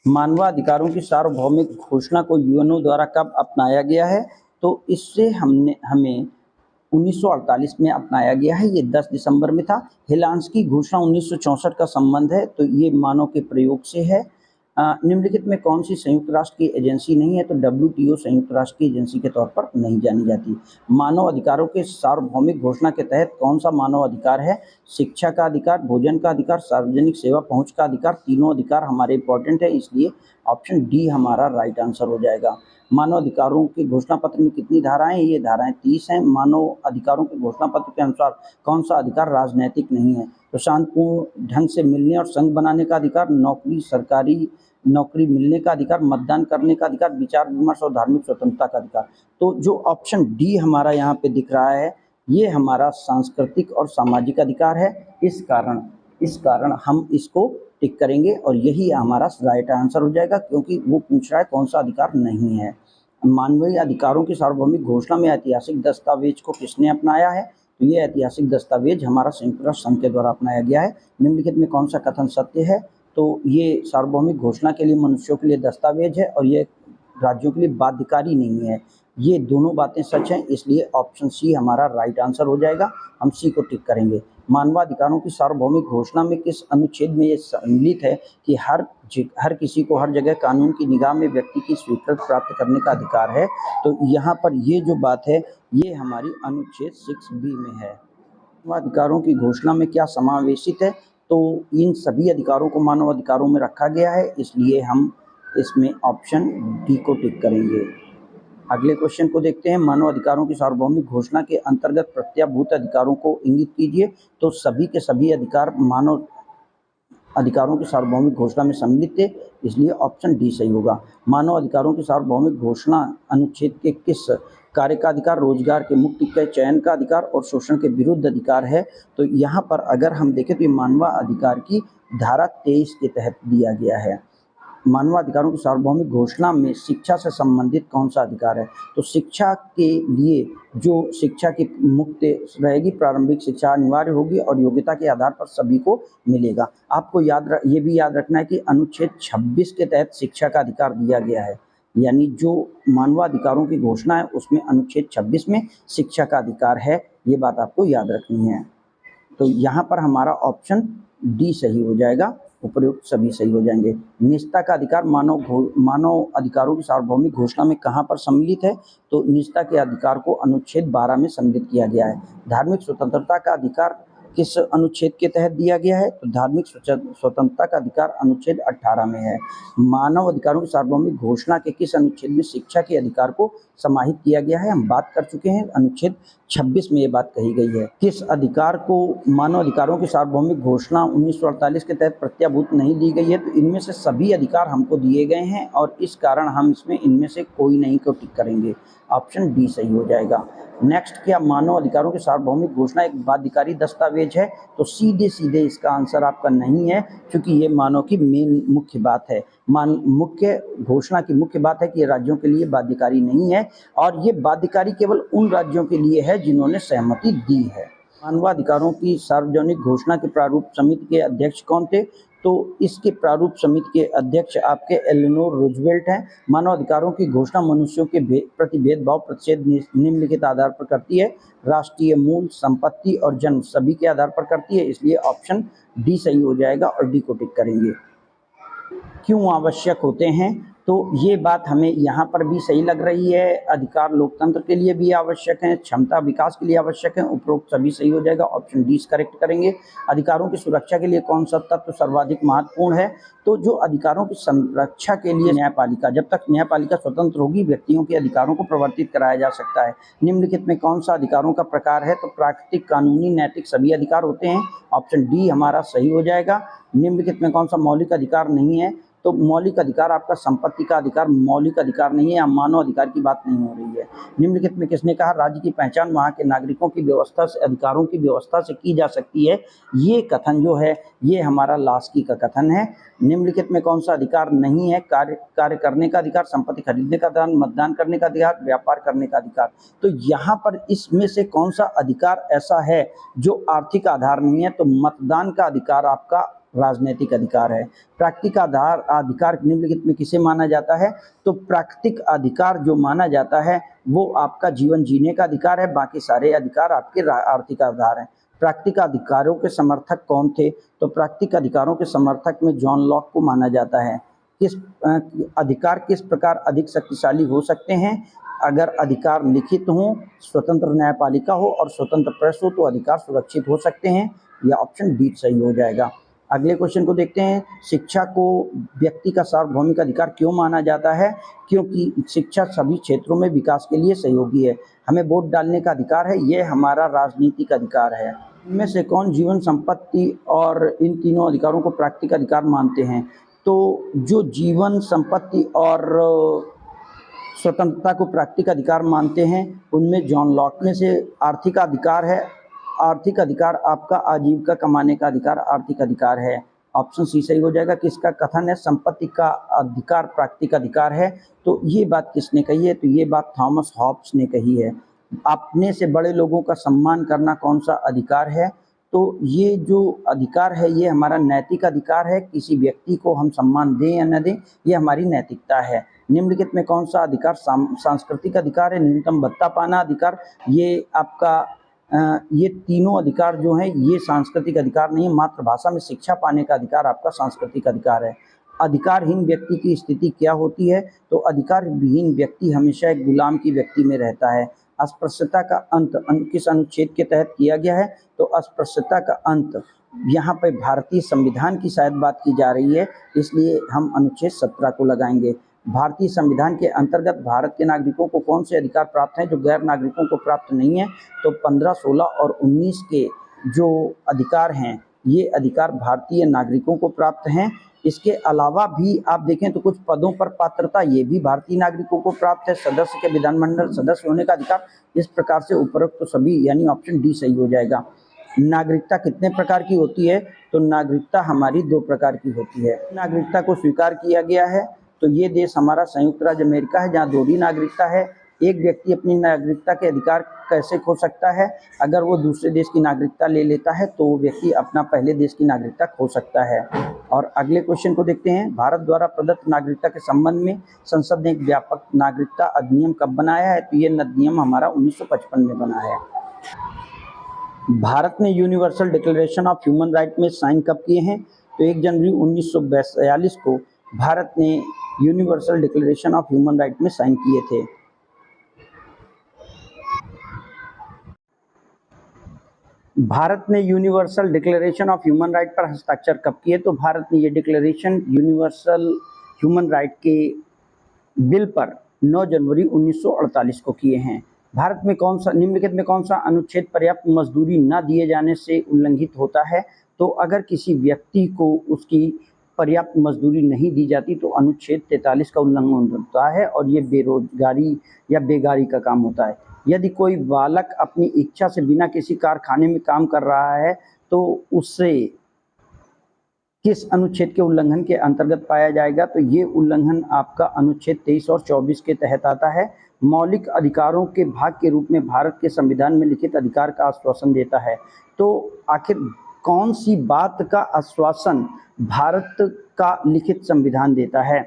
मानवाधिकारों की सार्वभौमिक घोषणा को यूएनओ द्वारा कब अपनाया गया है? तो इससे हमें 1948 में अपनाया गया है। ये 10 दिसंबर में था। हेलांस्की घोषणा 1964 का संबंध है, तो ये मानव के प्रयोग से है। निम्नलिखित में कौन सी संयुक्त राष्ट्र की एजेंसी नहीं है? तो डब्ल्यूटीओ संयुक्त राष्ट्र की एजेंसी के तौर पर नहीं जानी जाती। मानव अधिकारों के सार्वभौमिक घोषणा के तहत कौन सा मानव अधिकार है? शिक्षा का अधिकार, भोजन का अधिकार, सार्वजनिक सेवा पहुंच का अधिकार। तीनों अधिकार हमारे इंपॉर्टेंट है, इसलिए ऑप्शन डी हमारा राइट आंसर हो जाएगा। मानव अधिकारों के घोषणा पत्र में कितनी धाराएं? ये धाराएं 30 हैं। मानव अधिकारों के घोषणा पत्र के अनुसार कौन सा अधिकार राजनैतिक नहीं है? तो शांतिपूर्ण ढंग से मिलने और संघ बनाने का अधिकार, नौकरी, सरकारी नौकरी मिलने का अधिकार, मतदान करने का अधिकार, विचार विमर्श और धार्मिक स्वतंत्रता का अधिकार। तो जो ऑप्शन डी हमारा यहाँ पे दिख रहा है, ये हमारा सांस्कृतिक और सामाजिक अधिकार है। इस कारण हम इसको टिक करेंगे और यही हमारा राइट आंसर हो जाएगा, क्योंकि वो पूछ रहा है कौन सा अधिकार नहीं है। मानवीय अधिकारों की सार्वभौमिक घोषणा में ऐतिहासिक दस्तावेज को किसने अपनाया है? तो ये ऐतिहासिक दस्तावेज हमारा संयुक्त राष्ट्र संघ के द्वारा अपनाया गया है। निम्नलिखित में कौन सा कथन सत्य है? तो ये सार्वभौमिक घोषणा के लिए मनुष्यों के लिए दस्तावेज है और ये राज्यों के लिए बाध्यकारी नहीं है। ये दोनों बातें सच हैं, इसलिए ऑप्शन सी हमारा राइट आंसर हो जाएगा। हम सी को टिक करेंगे। मानवाधिकारों की सार्वभौमिक घोषणा में किस अनुच्छेद में ये सम्मिलित है कि हर किसी को हर जगह कानून की निगाह में व्यक्ति की स्वीकृति प्राप्त करने का अधिकार है? तो यहाँ पर ये जो बात है, ये हमारी अनुच्छेद 6B में है। मानवाधिकारों की घोषणा में क्या समावेशित है? तो इन सभी अधिकारों को मानव अधिकारों में रखा गया है, इसलिए हम इसमें ऑप्शन डी को टिक करेंगे। अगले क्वेश्चन को देखते हैं। मानव अधिकारों की सार्वभौमिक घोषणा के अंतर्गत प्रत्याभूत अधिकारों को इंगित कीजिए। तो सभी के सभी अधिकार मानव अधिकारों की सार्वभौमिक घोषणा में सम्मिलित थे, इसलिए ऑप्शन डी सही होगा। मानव अधिकारों की सार्वभौमिक घोषणा अनुच्छेद के किस कार्य का अधिकार, रोजगार के मुक्ति के चयन का अधिकार और शोषण के विरुद्ध अधिकार है? तो यहाँ पर अगर हम देखें तो ये मानवाधिकार की धारा 23 के तहत दिया गया है। मानवाधिकारों की सार्वभौमिक घोषणा में शिक्षा से संबंधित कौन सा अधिकार है? तो शिक्षा के लिए जो शिक्षा की मुक्त रहेगी, प्रारंभिक शिक्षा अनिवार्य होगी और योग्यता के आधार पर सभी को मिलेगा। आपको ये भी याद रखना है कि अनुच्छेद 26 के तहत शिक्षा का अधिकार दिया गया है, यानी जो मानवाधिकारों की घोषणा है उसमें अनुच्छेद 26 में शिक्षा का अधिकार है, ये बात आपको याद रखनी है। तो यहाँ पर हमारा ऑप्शन डी सही हो जाएगा, उपयुक्त सभी सही हो जाएंगे। निजता का अधिकार मानव अधिकारों की सार्वभौमिक घोषणा में कहाँ पर सम्मिलित है? तो निजता के अधिकार को अनुच्छेद 12 में सम्मिलित किया गया है। धार्मिक स्वतंत्रता का अधिकार किस अनुच्छेद के तहत दिया गया है? तो धार्मिक स्वतंत्रता का अधिकार अनुच्छेद 18 में है। मानव अधिकारों की सार्वभौमिक घोषणा के किस अनुच्छेद में शिक्षा के अधिकार को समाहित किया गया है? हम बात कर चुके हैं, अनुच्छेद 26 में ये बात कही गई है। किस अधिकार को मानव अधिकारों की सार्वभौमिक घोषणा 1948 के तहत प्रत्याभूत नहीं दी गई है? तो इनमें से सभी अधिकार हमको दिए गए हैं और इस कारण हम इसमें इनमें से कोई नहीं को टिक करेंगे। ऑप्शन डी सही हो जाएगा। नेक्स्ट, क्या मानव अधिकारों की सार्वभौमिक घोषणा एक बाध्यकारी दस्तावेज है? तो सीधे सीधे इसका आंसर आपका नहीं है, क्योंकि ये मानव की मेन मुख्य बात है। मुख्य घोषणा की मुख्य बात है कि ये राज्यों के लिए बाध्यकारी नहीं है और ये बाध्यकारी केवल उन राज्यों के लिए है जिन्होंने सहमति दी है। मानवाधिकारों की सार्वजनिक घोषणा के प्रारूप समिति के अध्यक्ष कौन थे? तो इसके प्रारूप समिति के अध्यक्ष आपके एलेनोर रूजवेल्ट हैं। मानव अधिकारों की घोषणा मनुष्यों के प्रति भेदभाव प्रतिषेध निम्नलिखित आधार पर करती है। राष्ट्रीय मूल, संपत्ति और जन्म सभी के आधार पर करती है, इसलिए ऑप्शन डी सही हो जाएगा और डी को टिक करेंगे। क्यों आवश्यक होते हैं? तो ये बात हमें यहाँ पर भी सही लग रही है। अधिकार लोकतंत्र के लिए भी आवश्यक हैं, क्षमता विकास के लिए आवश्यक है, उपरोक्त सभी सही हो जाएगा। ऑप्शन डी करेक्ट करेंगे। अधिकारों की सुरक्षा के लिए कौन सा तत्व सर्वाधिक महत्वपूर्ण है? तो जो अधिकारों की संरक्षा के लिए न्यायपालिका, जब तक न्यायपालिका स्वतंत्र होगी व्यक्तियों के अधिकारों को प्रवर्तित कराया जा सकता है। निम्नलिखित में कौन सा अधिकारों का प्रकार है? तो प्राकृतिक, कानूनी, नैतिक सभी अधिकार होते हैं। ऑप्शन डी हमारा सही हो जाएगा। निम्नलिखित में कौन सा मौलिक अधिकार नहीं है? तो मौलिक अधिकार आपका संपत्ति का अधिकार मौलिक अधिकार नहीं है, या मानव अधिकार की बात नहीं हो रही है। निम्नलिखित में किसने कहा राज्य की पहचान वहाँ के नागरिकों की व्यवस्था से, अधिकारों की व्यवस्था से की जा सकती है? ये कथन जो है ये हमारा लास्की का कथन है। निम्नलिखित में कौन सा अधिकार नहीं है? कार्य करने का अधिकार, संपत्ति खरीदने का अधिकार, मतदान करने का अधिकार, व्यापार करने का अधिकार। तो यहाँ पर इसमें से कौन सा अधिकार ऐसा है जो आर्थिक आधार नहीं है? तो मतदान का अधिकार आपका राजनीतिक अधिकार है। प्राकृतिक अधिकार निम्नलिखित में किसे माना जाता है? तो प्राकृतिक अधिकार जो माना जाता है वो आपका जीवन जीने का अधिकार है, बाकी सारे अधिकार आपके आर्थिक आधार हैं। प्राकृतिक अधिकारों के समर्थक कौन थे? तो प्राकृतिक अधिकारों के समर्थक में जॉन लॉक को माना जाता है। अधिकार किस प्रकार अधिक शक्तिशाली हो सकते हैं? अगर अधिकार लिखित हो, स्वतंत्र न्यायपालिका हो और स्वतंत्र प्रेस हो तो अधिकार सुरक्षित हो सकते हैं। यह ऑप्शन डी सही हो जाएगा। अगले क्वेश्चन को देखते हैं। शिक्षा को व्यक्ति का सार्वभौमिक अधिकार क्यों माना जाता है? क्योंकि शिक्षा सभी क्षेत्रों में विकास के लिए सहयोगी है। हमें वोट डालने का अधिकार है, ये हमारा राजनीतिक अधिकार है। इनमें से कौन जीवन, संपत्ति और इन तीनों अधिकारों को प्राकृतिक अधिकार मानते हैं? तो जो जीवन, संपत्ति और स्वतंत्रता को प्राकृतिक अधिकार मानते हैं उनमें जॉन लॉक में से आर्थिक अधिकार है। आर्थिक अधिकार आपका आजीविका कमाने का अधिकार आर्थिक अधिकार है। ऑप्शन सी सही हो जाएगा। किसका कथन है? संपत्ति का अधिकार प्राकृतिक अधिकार है। तो ये बात किसने कही है? तो ये बात थॉमस हॉब्स ने कही है। अपने से बड़े लोगों का सम्मान करना कौन सा अधिकार है? तो ये जो अधिकार है ये हमारा नैतिक अधिकार है। किसी व्यक्ति को हम सम्मान दें या न दें, ये हमारी नैतिकता है। निम्नलिखित में कौन सा अधिकार सांस्कृतिक अधिकार है? न्यूनतम भत्ता पाना अधिकार, ये आपका ये तीनों अधिकार जो हैं ये सांस्कृतिक अधिकार नहीं है। मातृभाषा में शिक्षा पाने का अधिकार आपका सांस्कृतिक अधिकार है। अधिकारहीन व्यक्ति की स्थिति क्या होती है? तो अधिकारहीन व्यक्ति हमेशा एक गुलाम की व्यक्ति में रहता है। अस्पृश्यता का अंत किस अनुच्छेद के तहत किया गया है? तो अस्पृश्यता का अंत यहाँ पे भारतीय संविधान की शायद बात की जा रही है, इसलिए हम अनुच्छेद 17 को लगाएंगे। भारतीय संविधान के अंतर्गत भारत के नागरिकों को कौन से अधिकार प्राप्त हैं जो गैर नागरिकों को प्राप्त नहीं है? तो 15, 16 और 19 के जो अधिकार हैं ये अधिकार भारतीय नागरिकों को प्राप्त हैं। इसके अलावा भी आप देखें तो कुछ पदों पर पात्रता ये भी भारतीय नागरिकों को प्राप्त है। सदस्य के विधानमंडल सदस्य होने का अधिकार, इस प्रकार से उपरोक्त तो सभी यानी ऑप्शन डी सही हो जाएगा। नागरिकता कितने प्रकार की होती है? तो नागरिकता हमारी 2 प्रकार की होती है। नागरिकता को स्वीकार किया गया है तो ये देश हमारा संयुक्त राज्य अमेरिका है जहाँ दोहरी नागरिकता है। एक व्यक्ति अपनी नागरिकता के अधिकार कैसे खो सकता है? अगर वो दूसरे देश की नागरिकता ले लेता है तो वो व्यक्ति अपना पहले देश की नागरिकता खो सकता है। और अगले क्वेश्चन को देखते हैं। भारत द्वारा प्रदत्त नागरिकता के संबंध में संसद ने एक व्यापक नागरिकता अधिनियम कब बनाया है? तो ये अधिनियम हमारा 1955 में बना है। भारत ने universal declaration of human right में साइन कब किए हैं? तो 1 जनवरी 1942 को भारत ने universal declaration of human right में साइन किए थे। भारत ने universal declaration of human right पर हस्ताक्षर कब किए? तो भारत ने ये डिक्लेरेशन यूनिवर्सल ह्यूमन राइट के बिल पर 9 जनवरी 1948 को किए हैं। भारत में कौन सा निम्नलिखित में कौन सा अनुच्छेद पर्याप्त मजदूरी न दिए जाने से उल्लंघित होता है? तो अगर किसी व्यक्ति को उसकी पर्याप्त मजदूरी नहीं दी जाती तो अनुच्छेद 43 का उल्लंघन होता है और ये बेरोजगारी या बेगारी का काम होता है। यदि कोई बालक अपनी इच्छा से बिना किसी कारखाने में काम कर रहा है तो उससे किस अनुच्छेद के उल्लंघन के अंतर्गत पाया जाएगा? तो ये उल्लंघन आपका अनुच्छेद 23 और 24 के तहत आता है। मौलिक अधिकारों के भाग के रूप में भारत के संविधान में लिखित अधिकार का आश्वासन देता है। तो आखिर कौन सी बात का आश्वासन भारत का लिखित संविधान देता है?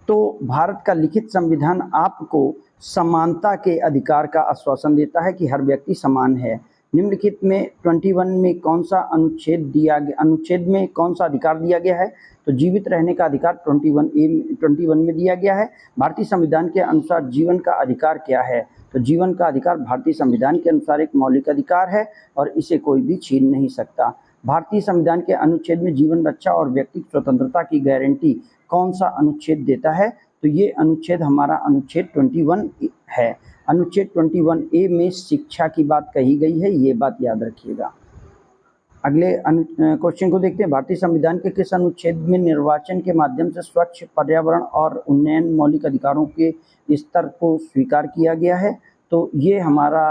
तो भारत का लिखित संविधान आपको समानता के अधिकार का आश्वासन देता है कि हर व्यक्ति समान है। निम्नलिखित में 21 में कौन सा अनुच्छेद में कौन सा अधिकार दिया गया है? तो जीवित रहने का अधिकार 21 में दिया गया है। भारतीय संविधान के अनुसार जीवन का अधिकार क्या है? तो जीवन का अधिकार भारतीय संविधान के अनुसार एक मौलिक अधिकार है और इसे कोई भी छीन नहीं सकता। भारतीय संविधान के अनुच्छेद में जीवन रक्षा और व्यक्तिगत स्वतंत्रता की गारंटी कौन सा अनुच्छेद देता है? तो ये अनुच्छेद हमारा अनुच्छेद 21 है। अनुच्छेद 21A में शिक्षा की बात कही गई है, ये बात याद रखिएगा। अगले क्वेश्चन को देखते हैं। भारतीय संविधान के किस अनुच्छेद में निर्वाचन के माध्यम से स्वच्छ पर्यावरण और उन्नयन मौलिक अधिकारों के स्तर को स्वीकार किया गया है? तो ये हमारा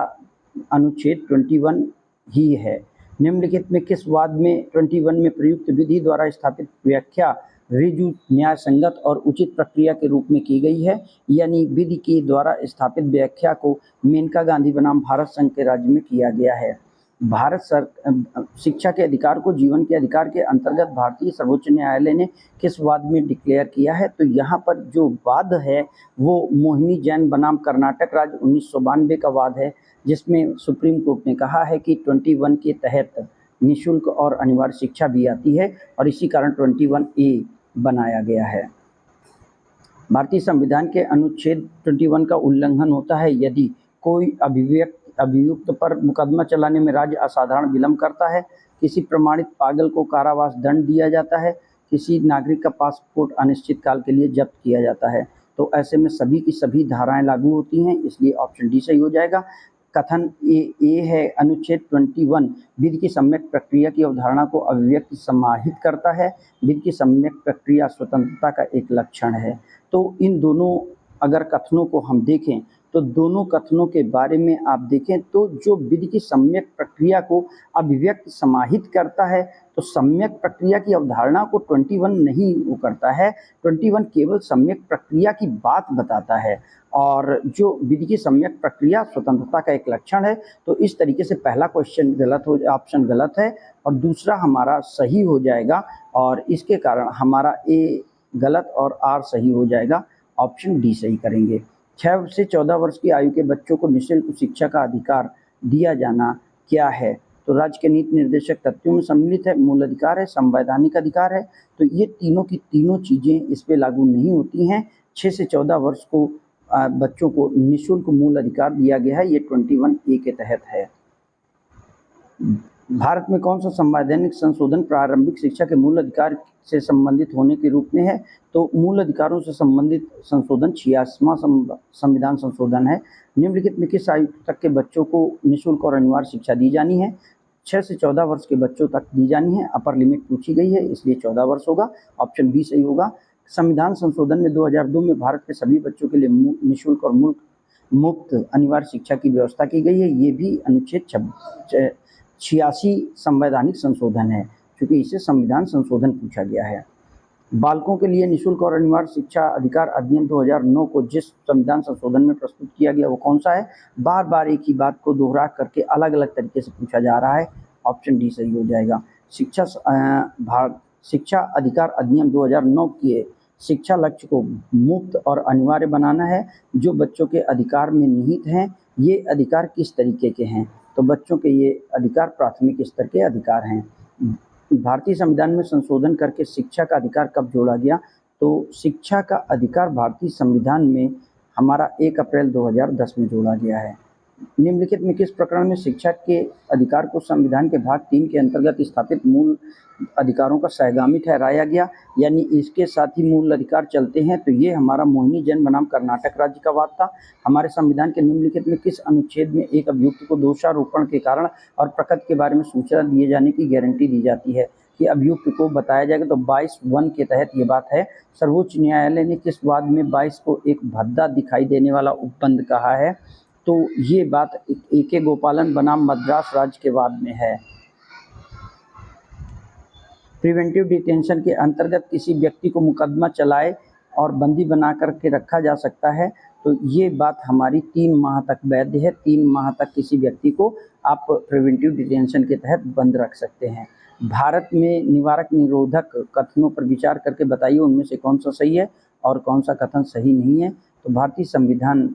अनुच्छेद 21 ही है। निम्नलिखित में किस वाद में 21 में प्रयुक्त विधि द्वारा स्थापित व्याख्या ऋजु, न्याय संगत और उचित प्रक्रिया के रूप में की गई है? यानी विधि के द्वारा स्थापित व्याख्या को मेनका गांधी बनाम भारत संघ के राज्य में किया गया है। शिक्षा के अधिकार को जीवन के अधिकार के अंतर्गत भारतीय सर्वोच्च न्यायालय ने किस वाद में डिक्लेयर किया है? तो यहाँ पर जो वाद है वो मोहिनी जैन बनाम कर्नाटक राज्य 1992 का वाद है, जिसमें सुप्रीम कोर्ट ने कहा है कि 21 के तहत निःशुल्क और अनिवार्य शिक्षा भी आती है और इसी कारण 21A बनाया गया है। भारतीय संविधान के अनुच्छेद 21 का उल्लंघन होता है यदि कोई अभियुक्त पर मुकदमा चलाने में राज्य असाधारण विलंब करता है, किसी प्रमाणित पागल को कारावास दंड दिया जाता है, किसी नागरिक का पासपोर्ट अनिश्चित काल के लिए जब्त किया जाता है। तो ऐसे में सभी की सभी धाराएं लागू होती हैं, इसलिए ऑप्शन डी सही हो जाएगा। कथन ए है अनुच्छेद 21 विधि की सम्यक प्रक्रिया की अवधारणा को अभिव्यक्ति समाहित करता है। विधि की सम्यक प्रक्रिया स्वतंत्रता का एक लक्षण है। तो इन दोनों अगर कथनों को हम देखें तो दोनों कथनों के बारे में आप देखें तो जो विधि की सम्यक प्रक्रिया को अभिव्यक्ति समाहित करता है, तो सम्यक प्रक्रिया की अवधारणा को 21 नहीं वो करता है, 21 केवल सम्यक प्रक्रिया की बात बताता है और जो विधि की सम्यक प्रक्रिया स्वतंत्रता का एक लक्षण है। तो इस तरीके से पहला क्वेश्चन ऑप्शन गलत है और दूसरा हमारा सही हो जाएगा और इसके कारण हमारा ए गलत और आर सही हो जाएगा। ऑप्शन डी सही करेंगे। 6 से 14 वर्ष की आयु के बच्चों को निःशुल्क शिक्षा का अधिकार दिया जाना क्या है? तो राज्य के नीति निर्देशक तथ्यों में सम्मिलित है, मूल अधिकार है, संवैधानिक अधिकार है। तो ये तीनों की तीनों चीज़ें इस पे लागू नहीं होती हैं। 6 से 14 वर्ष को बच्चों को निःशुल्क मूल अधिकार दिया गया है, ये 21A के तहत है। भारत में कौन सा संवैधानिक संशोधन प्रारंभिक शिक्षा के मूल अधिकार से संबंधित होने के रूप में है? तो मूल अधिकारों से संबंधित संशोधन 86वां संविधान संशोधन है। निम्नलिखित में किस आयु तक के बच्चों को निःशुल्क और अनिवार्य शिक्षा दी जानी है? 6 से 14 वर्ष के बच्चों तक दी जानी है। अपर लिमिट पूछी गई है, इसलिए 14 वर्ष होगा। ऑप्शन बी सही होगा। संविधान संशोधन में 2002 में भारत के सभी बच्चों के लिए निःशुल्क और मुफ्त अनिवार्य शिक्षा की व्यवस्था की गई है। ये भी अनुच्छेद 86 संवैधानिक संशोधन है, क्योंकि इसे संविधान संशोधन पूछा गया है। बालकों के लिए निःशुल्क और अनिवार्य शिक्षा अधिकार अधिनियम 2009 को जिस संविधान संशोधन में प्रस्तुत किया गया वो कौन सा है? बार बार एक ही बात को दोहरा करके अलग अलग तरीके से पूछा जा रहा है। ऑप्शन डी सही हो जाएगा। शिक्षा अधिकार अधिनियम 2009 के शिक्षा लक्ष्य को मुफ्त और अनिवार्य बनाना है। जो बच्चों के अधिकार में निहित हैं, ये अधिकार किस तरीके के हैं? तो बच्चों के ये अधिकार प्राथमिक स्तर के अधिकार हैं। भारतीय संविधान में संशोधन करके शिक्षा का अधिकार कब जोड़ा गया? तो शिक्षा का अधिकार भारतीय संविधान में हमारा 1 अप्रैल 2010 में जोड़ा गया है। निम्नलिखित में किस प्रकरण में शिक्षा के अधिकार को संविधान के भाग 3 के अंतर्गत स्थापित मूल अधिकारों का सहगामी ठहराया गया, यानी इसके साथ ही मूल अधिकार चलते हैं? तो ये हमारा मोहिनी जैन बनाम कर्नाटक राज्य का वाद था। हमारे संविधान के निम्नलिखित में किस अनुच्छेद में एक अभियुक्त को दोषारोपण के कारण और प्रकृति के बारे में सूचना दिए जाने की गारंटी दी जाती है कि अभियुक्त को बताया जाएगा? तो 22(1) के तहत ये बात है। सर्वोच्च न्यायालय ने किस वाद में 22 को एक भद्दा दिखाई देने वाला उपबंध कहा है? तो ये बात A.K. गोपालन बनाम मद्रास राज्य के वाद में है। प्रिवेंटिव डिटेंशन के अंतर्गत किसी व्यक्ति को मुकदमा चलाए और बंदी बना करके रखा जा सकता है। तो ये बात हमारी 3 माह तक वैध है। 3 माह तक किसी व्यक्ति को आप प्रिवेंटिव डिटेंशन के तहत बंद रख सकते हैं। भारत में निवारक निरोधक कथनों पर विचार करके बताइए उनमें से कौन सा सही है और कौन सा कथन सही नहीं है। तो भारतीय संविधान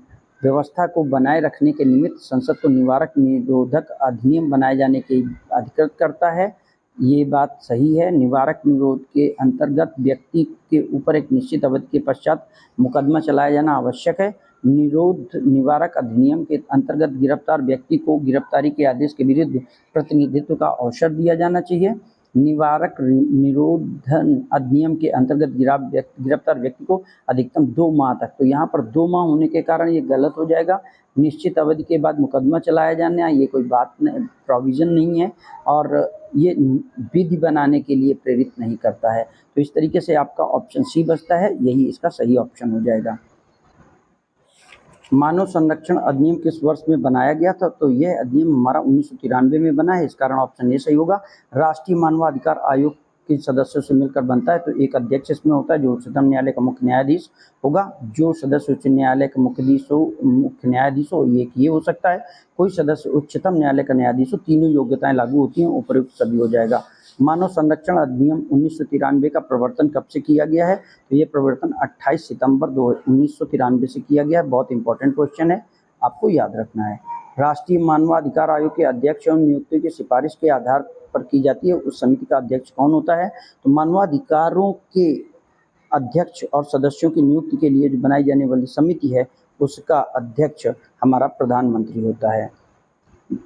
व्यवस्था को बनाए रखने के निमित्त संसद को निवारक निरोधक अधिनियम बनाए जाने के अधिकृत करता है। ये बात सही है। निवारक निरोध के अंतर्गत व्यक्ति के ऊपर एक निश्चित अवधि के पश्चात मुकदमा चलाया जाना आवश्यक है। निवारक अधिनियम के अंतर्गत गिरफ्तार व्यक्ति को गिरफ्तारी के आदेश के विरुद्ध प्रतिनिधित्व का अवसर दिया जाना चाहिए। निवारक निरोधन अधिनियम के अंतर्गत गिरफ्तार व्यक्ति को अधिकतम 2 माह तक, तो यहाँ पर 2 माह होने के कारण ये गलत हो जाएगा। निश्चित अवधि के बाद मुकदमा चलाया जाना ये कोई बात नहीं, प्रोविज़न नहीं है और ये विधि बनाने के लिए प्रेरित नहीं करता है। तो इस तरीके से आपका ऑप्शन सी बचता है, यही इसका सही ऑप्शन हो जाएगा। मानव संरक्षण अधिनियम किस वर्ष में बनाया गया था? तो यह अधिनियम हमारा 1993 में बना है, इस कारण ऑप्शन ए सही होगा। राष्ट्रीय मानवाधिकार आयोग के सदस्यों से मिलकर बनता है। तो एक अध्यक्ष इसमें होता है जो उच्चतम न्यायालय का मुख्य न्यायाधीश होगा। जो सदस्य उच्च न्यायालय का मुख्य न्यायाधीश हो, एक ये हो सकता है। कोई सदस्य उच्चतम न्यायालय का न्यायाधीश हो, तीनों योग्यताएं लागू होती हैं, उपयुक्त सभी हो जाएगा। मानव संरक्षण अधिनियम 1993 का प्रवर्तन कब से किया गया है? तो ये प्रवर्तन 28 सितंबर 1993 से किया गया है। बहुत इंपॉर्टेंट क्वेश्चन है, आपको याद रखना है। राष्ट्रीय मानवाधिकार आयोग के अध्यक्ष एवं नियुक्ति की सिफारिश के आधार पर की जाती है, उस समिति का अध्यक्ष कौन होता है? तो मानवाधिकारों के अध्यक्ष और सदस्यों की नियुक्ति के लिए जो बनाई जाने वाली समिति है, उसका अध्यक्ष हमारा प्रधानमंत्री होता है।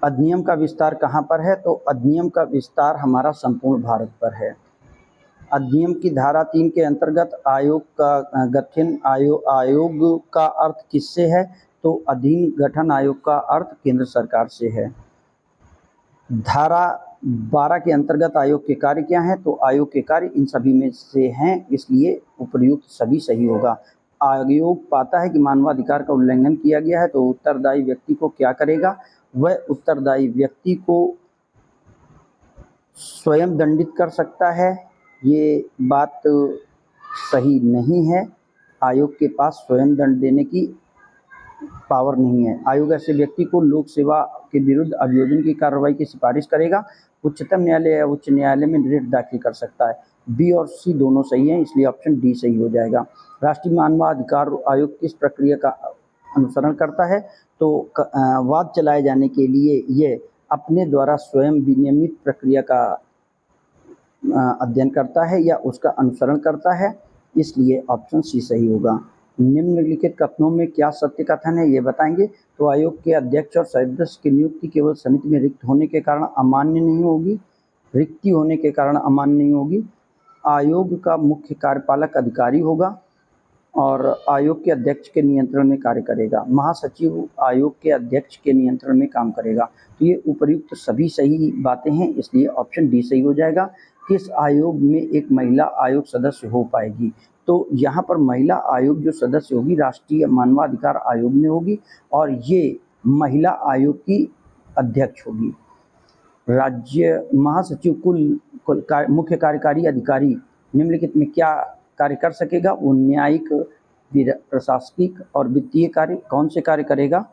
अधिनियम का विस्तार कहाँ पर है? तो अधिनियम का विस्तार हमारा संपूर्ण भारत पर है। अधिनियम की धारा 3 के अंतर्गत आयोग का गठन आयोग का अर्थ किससे है? तो अधीन गठन आयोग का अर्थ केंद्र सरकार से है। धारा 12 के अंतर्गत आयोग के कार्य क्या हैं? तो आयोग के कार्य इन सभी में से हैं, इसलिए उपयुक्त सभी सही होगा। आयोग पाता है कि मानवाधिकार का उल्लंघन किया गया है, तो उत्तरदायी व्यक्ति को क्या करेगा? वह उत्तरदायी व्यक्ति को स्वयं दंडित कर सकता है। ये बात सही नहीं है, आयोग के पास स्वयं दंड देने की पावर नहीं है। आयोग ऐसे व्यक्ति को लोक सेवा के विरुद्ध अभियोजन की कार्रवाई की सिफारिश करेगा। उच्चतम न्यायालय या उच्च न्यायालय में रिट दाखिल कर सकता है। बी और सी दोनों सही हैं, इसलिए ऑप्शन डी सही हो जाएगा। राष्ट्रीय मानवाधिकार आयोग किस प्रक्रिया का अनुसरण करता है? तो वाद चलाए जाने के लिए ये अपने द्वारा स्वयं विनियमित प्रक्रिया का अध्ययन करता है या उसका अनुसरण करता है, इसलिए ऑप्शन सी सही होगा। निम्नलिखित कथनों में क्या सत्य कथन है, ये बताएंगे। तो आयोग के अध्यक्ष और सदस्य की नियुक्ति केवल समिति में रिक्त होने के कारण अमान्य नहीं होगी, रिक्ति होने के कारण अमान्य नहीं होगी। आयोग का मुख्य कार्यपालक अधिकारी होगा और आयोग के अध्यक्ष के नियंत्रण में कार्य करेगा। महासचिव आयोग के अध्यक्ष के नियंत्रण में काम करेगा। तो ये उपयुक्त सभी सही बातें हैं, इसलिए ऑप्शन डी सही हो जाएगा। किस आयोग में एक महिला आयोग सदस्य हो पाएगी? तो यहाँ पर महिला आयोग जो सदस्य होगी राष्ट्रीय मानवाधिकार आयोग में होगी और ये महिला आयोग की अध्यक्ष होगी। राज्य महासचिव मुख्य कार्यकारी अधिकारी निम्नलिखित में क्या कार्य कर सकेगा? वो न्यायिक, प्रशासनिक और वित्तीय कार्य कौन से कार्य करेगा?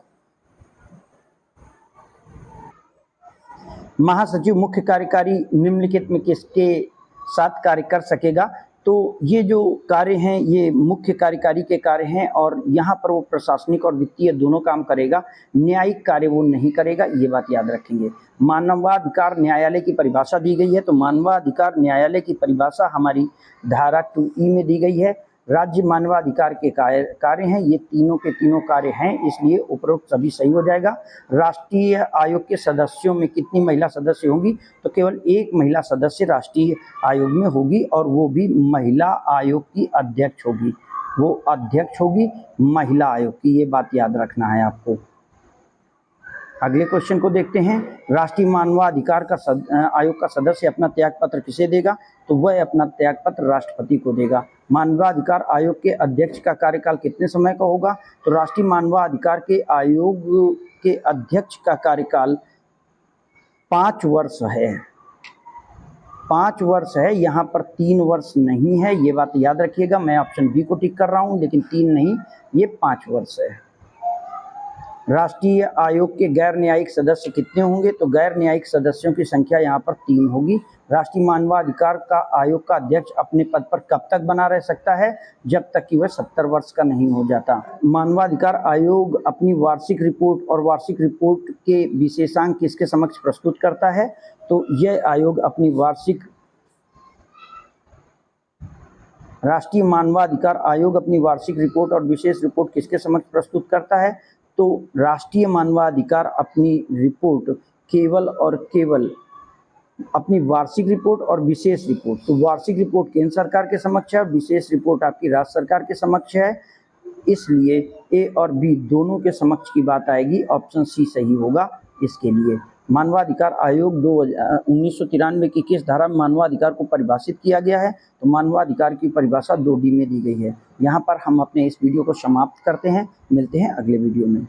महासचिव मुख्य कार्यकारी निम्नलिखित में किसके साथ कार्य कर सकेगा? तो ये जो कार्य हैं ये मुख्य कार्यकारी के कार्य हैं और यहाँ पर वो प्रशासनिक और वित्तीय दोनों काम करेगा, न्यायिक कार्य वो नहीं करेगा, ये बात याद रखेंगे। मानवाधिकार न्यायालय की परिभाषा दी गई है, तो मानवाधिकार न्यायालय की परिभाषा हमारी धारा 2E में दी गई है। राज्य मानवाधिकार के कार्य हैं, ये तीनों के तीनों कार्य हैं, इसलिए उपरोक्त सभी सही हो जाएगा। राष्ट्रीय आयोग के सदस्यों में कितनी महिला सदस्य होंगी? तो केवल एक महिला सदस्य राष्ट्रीय आयोग में होगी और वो भी महिला आयोग की अध्यक्ष होगी। वो अध्यक्ष होगी महिला आयोग की, ये बात याद रखना है आपको। अगले क्वेश्चन को देखते हैं। राष्ट्रीय मानवाधिकार का आयोग का सदस्य अपना त्यागपत्र किसे देगा? तो वह अपना त्यागपत्र राष्ट्रपति को देगा। मानवाधिकार आयोग के अध्यक्ष का कार्यकाल कितने समय का होगा? तो राष्ट्रीय मानवाधिकार के आयोग के अध्यक्ष का कार्यकाल 5 वर्ष है। 5 वर्ष है, यहाँ पर 3 वर्ष नहीं है, ये बात याद रखिएगा। मैं ऑप्शन बी को टिक कर रहा हूँ, लेकिन 3 नहीं, ये 5 वर्ष है। राष्ट्रीय आयोग के गैर न्यायिक सदस्य कितने होंगे? तो गैर न्यायिक सदस्यों की संख्या यहाँ पर 3 होगी। राष्ट्रीय मानवाधिकार का आयोग का अध्यक्ष अपने पद पर कब तक बना रह सकता है? जब तक कि वह 70 वर्ष का नहीं हो जाता। मानवाधिकार आयोग अपनी वार्षिक रिपोर्ट और वार्षिक रिपोर्ट के विशेषांक किसके समक्ष प्रस्तुत करता है? तो यह आयोग अपनी राष्ट्रीय मानवाधिकार आयोग अपनी वार्षिक रिपोर्ट और विशेष रिपोर्ट किसके समक्ष प्रस्तुत करता है? तो राष्ट्रीय मानवाधिकार अपनी रिपोर्ट केवल और केवल अपनी वार्षिक रिपोर्ट और विशेष रिपोर्ट, तो वार्षिक रिपोर्ट केंद्र सरकार के समक्ष है, विशेष रिपोर्ट आपकी राज्य सरकार के समक्ष है, इसलिए ए और बी दोनों के समक्ष की बात आएगी। ऑप्शन सी सही होगा इसके लिए। मानवाधिकार आयोग 1993 की किस धारा में मानवाधिकार को परिभाषित किया गया है? तो मानवाधिकार की परिभाषा 2D में दी गई है। यहाँ पर हम अपने इस वीडियो को समाप्त करते हैं, मिलते हैं अगले वीडियो में।